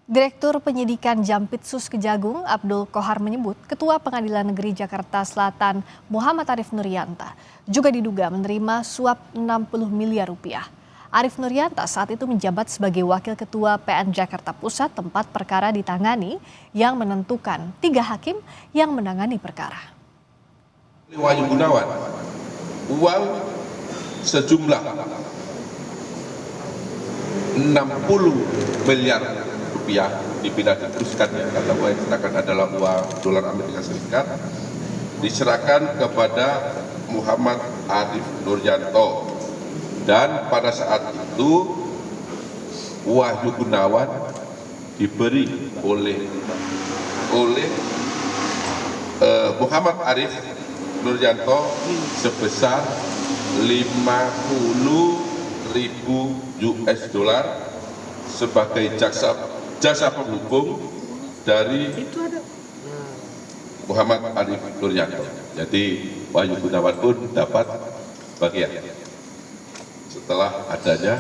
Direktur Penyidikan Jampitsus Kejagung Abdul Qohar menyebut Ketua Pengadilan Negeri Jakarta Selatan Muhammad Arif Nuryanta juga diduga menerima suap 60 miliar rupiah. Arif Nuryanta saat itu menjabat sebagai Wakil Ketua PN Jakarta Pusat tempat perkara ditangani yang menentukan 3 hakim yang menangani perkara. Wahyu Gunawan, uang sejumlah 60 miliar rupiah dipindah diteruskan ya, karena uang yang diserahkan adalah uang dolar Amerika Serikat, diserahkan kepada Muhammad Arif Nuryanta, dan pada saat itu Wahyu Gunawan diberi oleh Muhammad Arif Nuryanta sebesar 50.000 US dollar sebagai jasa penghubung dari Muhammad Arif Nuryanta. Jadi Wahyu Gunawan pun dapat bagian setelah adanya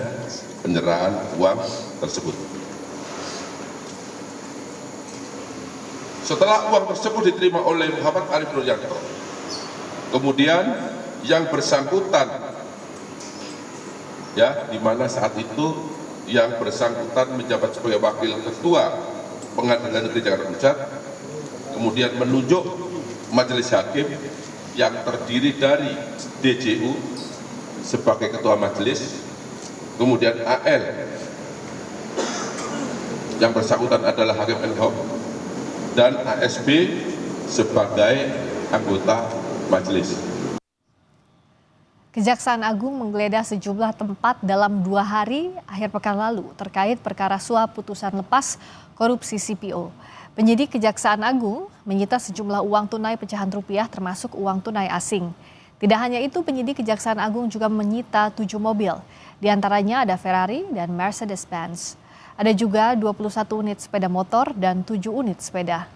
penyerahan uang tersebut. Setelah uang tersebut diterima oleh Muhammad Arif Nuryanta, kemudian yang bersangkutan, ya, di mana saat itu yang bersangkutan menjabat sebagai Wakil Ketua Pengadilan Negeri Jakarta Pusat, kemudian menunjuk majelis hakim yang terdiri dari DJU sebagai ketua majelis, kemudian AL yang bersangkutan adalah hakim ad-hoc, dan ASB sebagai anggota majelis. Kejaksaan Agung menggeledah sejumlah tempat dalam 2 hari akhir pekan lalu terkait perkara suap putusan lepas korupsi CPO. Penyidik Kejaksaan Agung menyita sejumlah uang tunai pecahan rupiah termasuk uang tunai asing. Tidak hanya itu, penyidik Kejaksaan Agung juga menyita 7 mobil. Di antaranya ada Ferrari dan Mercedes-Benz. Ada juga 21 unit sepeda motor dan 7 unit sepeda.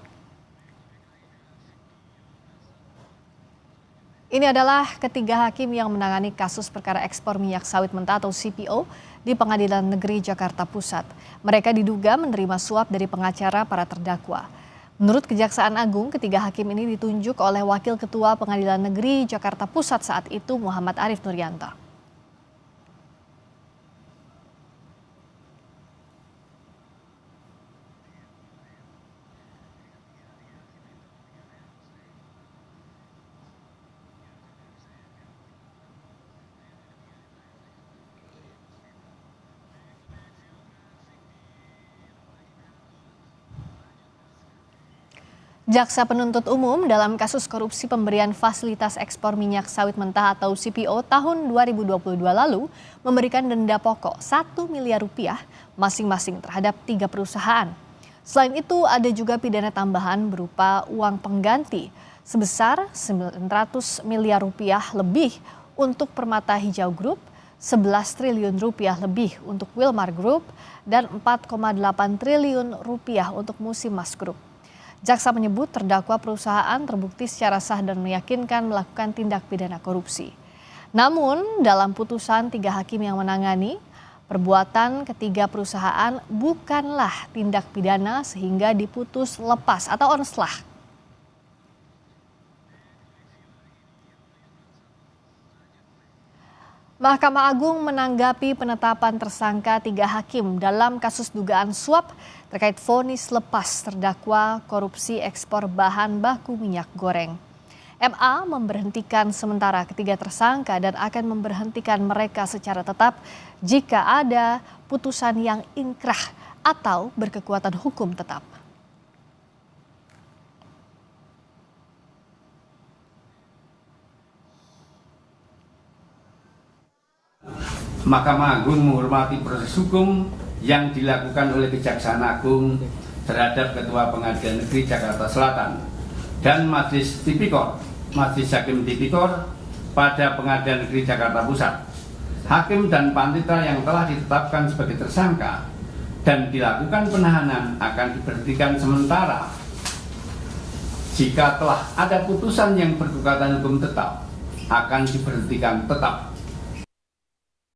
Ini adalah ketiga hakim yang menangani kasus perkara ekspor minyak sawit mentah atau CPO di Pengadilan Negeri Jakarta Pusat. Mereka diduga menerima suap dari pengacara para terdakwa. Menurut Kejaksaan Agung, ketiga hakim ini ditunjuk oleh Wakil Ketua Pengadilan Negeri Jakarta Pusat saat itu Muhammad Arif Nuryanta. Jaksa Penuntut Umum dalam kasus korupsi pemberian fasilitas ekspor minyak sawit mentah atau CPO tahun 2022 lalu memberikan denda pokok 1 miliar rupiah masing-masing terhadap 3 perusahaan. Selain itu ada juga pidana tambahan berupa uang pengganti sebesar 900 miliar rupiah lebih untuk Permata Hijau Group, 11 triliun rupiah lebih untuk Wilmar Group, dan 4,8 triliun rupiah untuk Musimas Group. Jaksa menyebut terdakwa perusahaan terbukti secara sah dan meyakinkan melakukan tindak pidana korupsi. Namun dalam putusan 3 hakim yang menangani, perbuatan ketiga perusahaan bukanlah tindak pidana sehingga diputus lepas atau onslah. Mahkamah Agung menanggapi penetapan tersangka 3 hakim dalam kasus dugaan suap terkait vonis lepas terdakwa korupsi ekspor bahan baku minyak goreng. MA memberhentikan sementara ketiga tersangka dan akan memberhentikan mereka secara tetap jika ada putusan yang inkrah atau berkekuatan hukum tetap. Mahkamah Agung menghormati proses hukum yang dilakukan oleh Kejaksaan Agung terhadap Ketua Pengadilan Negeri Jakarta Selatan dan Majelis Tipikor, Majelis Hakim Tipikor pada Pengadilan Negeri Jakarta Pusat. Hakim dan panitera yang telah ditetapkan sebagai tersangka dan dilakukan penahanan akan diberhentikan sementara jika telah ada putusan yang berkekuatan hukum tetap akan diberhentikan tetap.